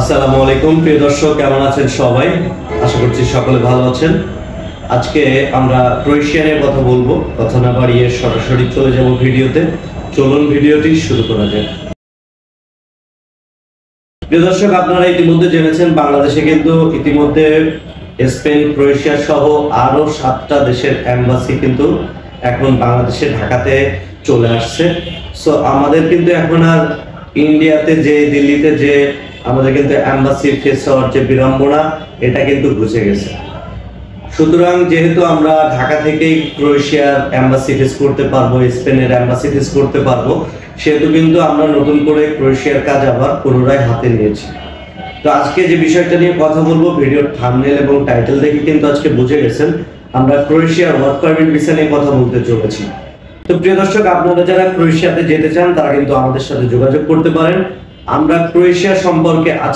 আসসালামু আলাইকুম প্রিয় দর্শক, কেমন আছেন সবাই? আশা করছি সকলে ভালো আছেন। আজকে আমরা ক্রোয়েশিয়া নিয়ে কথা বলবো। কথা না বাড়িয়ে সরাসরি চলে যাব ভিডিওতে। চলুন ভিডিওটি শুরু করা যাক। প্রিয় দর্শক, আপনারা ইতিমধ্যে জেনেছেন বাংলাদেশে কিন্তু ইতিমধ্যে স্পেন, ক্রোয়েশিয়া সহ আরো 7টা দেশের এমবাসি কিন্তু এখন বাংলাদেশে ঢাকাতে চলে আসছে। সো আমাদের কিন্তু এখন আর ইন্ডিয়াতে যে দিল্লিতে যে আমাদের কিন্তু এমবাসি ফেস হওয়ার যে বিড়ম্বনা, এটা কিন্তু ঘুচে গেছে। সুতরাং যেহেতু আমরা ঢাকা থেকেই ক্রোয়েশিয়ার এমবাসি ফেস করতে পারবো, স্পেনের এমবাসি ফেস করতে পারবো, সেহেতু কিন্তু আমরা নতুন করে ক্রোয়েশিয়ার কাজ আবার পুনরায় হাতে নিয়েছি। তো আজকে যে বিষয়টা নিয়ে কথা বলবো, ভিডিওর থাম্বনেল এবং টাইটেল দেখে কিন্তু আজকে বুঝে গেছেন আমরা ক্রোয়েশিয়ার ওয়ার্ক পারমিট ভিসা নিয়ে কথা বলতে চলেছি। তো প্রিয় দর্শক, আপনারা যারা ক্রোয়েশিয়াতে যেতে চান তারা কিন্তু আমাদের সাথে যোগাযোগ করতে পারেন। আমরা ক্রোয়েশিয়া সম্পর্কে আজ